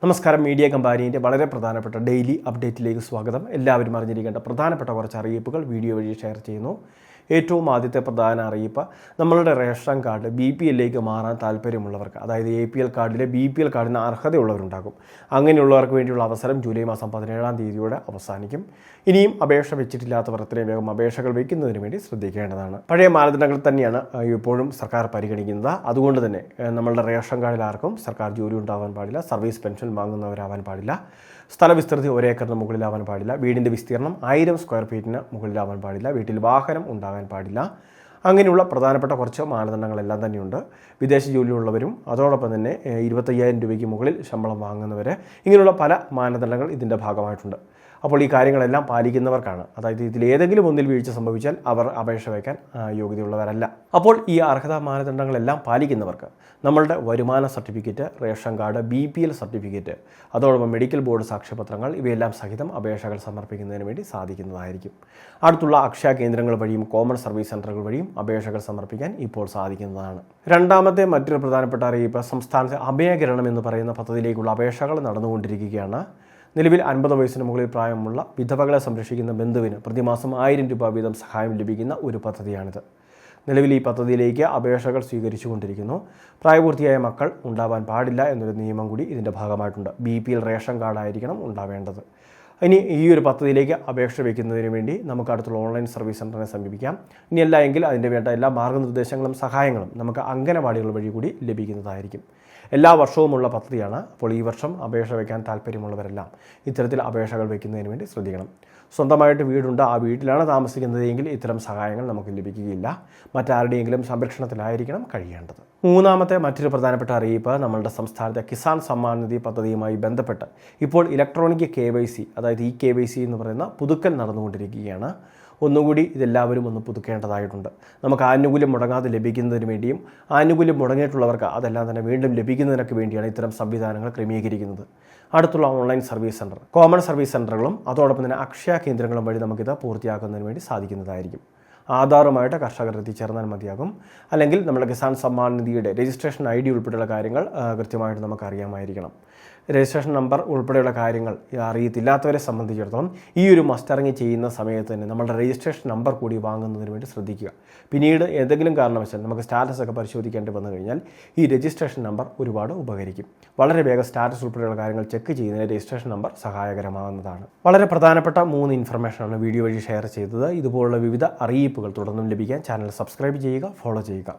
നമസ്കാരം. മീഡിയ കമ്പാനിയുടെ വളരെ പ്രധാനപ്പെട്ട ഡെയിലി അപ്ഡേറ്റിലേക്ക് സ്വാഗതം. എല്ലാവരും അറിഞ്ഞിരിക്കേണ്ട പ്രധാനപ്പെട്ട കുറച്ച് അറിയിപ്പുകൾ വീഡിയോ വഴി ഷെയർ ചെയ്യുന്നു. ഏറ്റവും ആദ്യത്തെ പ്രധാന അറിയിപ്പ്, നമ്മളുടെ റേഷൻ കാർഡ് BPLലേക്ക് മാറാൻ താല്പര്യമുള്ളവർക്ക്, അതായത് APL കാർഡിലെ BPL കാർഡിന് അർഹതയുള്ളവരുണ്ടാകും. അങ്ങനെയുള്ളവർക്ക് വേണ്ടിയുള്ള അവസരം ജൂലൈ മാസം 17-ാം തീയതിയോടെ അവസാനിക്കും. ഇനിയും അപേക്ഷ വെച്ചിട്ടില്ലാത്തവർ എത്രയും വേഗം അപേക്ഷകൾ വയ്ക്കുന്നതിന് വേണ്ടി ശ്രദ്ധിക്കേണ്ടതാണ്. പഴയ മാനദണ്ഡങ്ങൾ തന്നെയാണ് ഇപ്പോഴും സർക്കാർ പരിഗണിക്കുന്നത്. അതുകൊണ്ട് തന്നെ നമ്മളുടെ റേഷൻ കാർഡിൽ ആർക്കും സർക്കാർ ജോലി ഉണ്ടാവാൻ പാടില്ല, സർവീസ് പെൻഷൻ വാങ്ങുന്നവരാവാൻ പാടില്ല, സ്ഥലവിസ്തൃതി 1 ഏക്കറിന് മുകളിലാവാൻ പാടില്ല, വീടിൻ്റെ വിസ്തീർണം 1000 സ്ക്വയർ ഫീറ്റിന് മുകളിലാവാൻ പാടില്ല, വീട്ടിൽ വാഹനം ഉണ്ടാകാൻ പാടില്ല. അങ്ങനെയുള്ള പ്രധാനപ്പെട്ട കുറച്ച് മാനദണ്ഡങ്ങളെല്ലാം തന്നെയുണ്ട്. വിദേശ ജോലിയുള്ളവരും അതോടൊപ്പം തന്നെ 25,000 രൂപയ്ക്ക് മുകളിൽ ശമ്പളം വാങ്ങുന്നവർ, ഇങ്ങനെയുള്ള പല മാനദണ്ഡങ്ങൾ ഇതിൻ്റെ ഭാഗമായിട്ടുണ്ട്. അപ്പോൾ ഈ കാര്യങ്ങളെല്ലാം പാലിക്കുന്നവർക്കാണ്, അതായത് ഇതിലേതെങ്കിലും ഒന്നിൽ വീഴ്ച സംഭവിച്ചാൽ അവർ അപേക്ഷ വയ്ക്കാൻ യോഗ്യതയുള്ളവരല്ല. അപ്പോൾ ഈ അർഹതാ മാനദണ്ഡങ്ങളെല്ലാം പാലിക്കുന്നവർക്ക് നമ്മളുടെ വരുമാന certificate, ration card, BPL certificate, അതോടൊപ്പം മെഡിക്കൽ ബോർഡ് സാക്ഷ്യപത്രങ്ങൾ ഇവയെല്ലാം സഹിതം അപേക്ഷകൾ സമർപ്പിക്കുന്നതിന് വേണ്ടി സാധിക്കുന്നതായിരിക്കും. അടുത്തുള്ള അക്ഷയ കേന്ദ്രങ്ങൾ വഴിയും കോമൺ സർവീസ് സെൻ്ററുകൾ വഴിയും അപേക്ഷകൾ സമർപ്പിക്കാൻ ഇപ്പോൾ സാധിക്കുന്നതാണ്. രണ്ടാമത്തെ മറ്റൊരു പ്രധാനപ്പെട്ട അറിയിപ്പ്, സംസ്ഥാനത്തെ അഭയകിരണം എന്ന് പറയുന്ന പദ്ധതിയിലേക്കുള്ള അപേക്ഷകൾ നടന്നുകൊണ്ടിരിക്കുകയാണ്. നിലവിൽ 50 വയസ്സിന് മുകളിൽ പ്രായമുള്ള വിധവകളെ സംരക്ഷിക്കുന്ന ബന്ധുവിന് പ്രതിമാസം 1000 രൂപ വീതം സഹായം ലഭിക്കുന്ന ഒരു പദ്ധതിയാണിത്. നിലവിൽ ഈ പദ്ധതിയിലേക്ക് അപേക്ഷകൾ സ്വീകരിച്ചുകൊണ്ടിരിക്കുന്നു. പ്രായപൂർത്തിയായ മക്കൾ ഉണ്ടാവാൻ പാടില്ല എന്നൊരു നിയമം കൂടി ഇതിൻ്റെ ഭാഗമായിട്ടുണ്ട്. BPL റേഷൻ കാർഡായിരിക്കണം ഉണ്ടാവേണ്ടത്. ഇനി ഈ ഒരു പദ്ധതിയിലേക്ക് അപേക്ഷ വയ്ക്കുന്നതിന് വേണ്ടി നമുക്ക് അടുത്തുള്ള ഓൺലൈൻ സർവീസ് സെൻ്ററിനെ സമീപിക്കാം. ഇനിയല്ല എങ്കിൽ അതിൻ്റെ വേണ്ട എല്ലാ മാർഗ്ഗനിർദ്ദേശങ്ങളും സഹായങ്ങളും നമുക്ക് അംഗനവാടികൾ വഴി കൂടി ലഭിക്കുന്നതായിരിക്കും. എല്ലാ വർഷവുമുള്ള പദ്ധതിയാണ്. അപ്പോൾ ഈ വർഷം അപേക്ഷ വയ്ക്കാൻ താല്പര്യമുള്ളവരെല്ലാം ഇത്തരത്തിൽ അപേക്ഷകൾ വയ്ക്കുന്നതിന് വേണ്ടി ശ്രദ്ധിക്കണം. സ്വന്തമായിട്ട് വീടുണ്ട്, ആ വീട്ടിലാണ് താമസിക്കുന്നതെങ്കിൽ ഇത്തരം സഹായങ്ങൾ നമുക്ക് ലഭിക്കുകയില്ല. മറ്റാരുടെയെങ്കിലും സംരക്ഷണത്തിലായിരിക്കണം കഴിയേണ്ടത്. മൂന്നാമത്തെ മറ്റൊരു പ്രധാനപ്പെട്ട അറിയിപ്പ്, നമ്മളുടെ സംസ്ഥാനത്തെ കിസാൻ സമ്മാൻ നിധി പദ്ധതിയുമായി ബന്ധപ്പെട്ട് ഇപ്പോൾ ഇലക്ട്രോണിക് KYC, അതായത് KYC എന്ന് പറയുന്ന പുതുക്കൽ നടന്നുകൊണ്ടിരിക്കുകയാണ്. ഒന്നുകൂടി ഇതെല്ലാവരും ഒന്ന് പുതുക്കേണ്ടതായിട്ടുണ്ട്. നമുക്ക് ആനുകൂല്യം മുടങ്ങാതെ ലഭിക്കുന്നതിന് വേണ്ടിയും ആനുകൂല്യം മുടങ്ങിയിട്ടുള്ളവർക്ക് അതെല്ലാം തന്നെ വീണ്ടും ലഭിക്കുന്നതിനൊക്കെ വേണ്ടിയാണ് ഇത്തരം സംവിധാനങ്ങൾ ക്രമീകരിക്കുന്നത്. അടുത്തുള്ള online service centre, common service സെൻ്ററുകളും അതോടൊപ്പം തന്നെ അക്ഷയ കേന്ദ്രങ്ങളും വഴി നമുക്കിത് പൂർത്തിയാക്കുന്നതിന് വേണ്ടി സാധിക്കുന്നതായിരിക്കും. ആധാറുമായിട്ട് കർഷകർ എത്തിച്ചേർന്നാൽ മതിയാകും. അല്ലെങ്കിൽ നമ്മുടെ കിസാൻ സമ്മാൻ നിധിയുടെ രജിസ്ട്രേഷൻ ID ഉൾപ്പെടെയുള്ള കാര്യങ്ങൾ കൃത്യമായിട്ട് നമുക്ക് അറിയാമായിരിക്കണം. രജിസ്ട്രേഷൻ നമ്പർ ഉൾപ്പെടെയുള്ള കാര്യങ്ങൾ അറിയത്തില്ലാത്തവരെ സംബന്ധിച്ചിടത്തോളം ഈ ഒരു മസ്റ്ററിങ് ചെയ്യുന്ന സമയത്ത് തന്നെ നമ്മളുടെ രജിസ്ട്രേഷൻ നമ്പർ കൂടി വാങ്ങുന്നതിന് വേണ്ടി ശ്രദ്ധിക്കുക. പിന്നീട് ഏതെങ്കിലും കാരണവശാൽ നമുക്ക് സ്റ്റാറ്റസ് ഒക്കെ പരിശോധിക്കേണ്ടി വന്നു കഴിഞ്ഞാൽ ഈ രജിസ്ട്രേഷൻ നമ്പർ ഒരുപാട് ഉപകരിക്കും. വളരെ വേഗം സ്റ്റാറ്റസ് ഉൾപ്പെടെയുള്ള കാര്യങ്ങൾ ചെക്ക് ചെയ്യുന്നതിന് രജിസ്ട്രേഷൻ നമ്പർ സഹായകരമാകുന്നതാണ്. വളരെ പ്രധാനപ്പെട്ട 3 ഇൻഫർമേഷനാണ് വീഡിയോ വഴി ഷെയർ ചെയ്തത്. ഇതുപോലുള്ള വിവിധ അറിയിപ്പുകൾ തുടർന്നും ലഭിക്കാൻ ചാനൽ സബ്സ്ക്രൈബ് ചെയ്യുക, ഫോളോ ചെയ്യുക.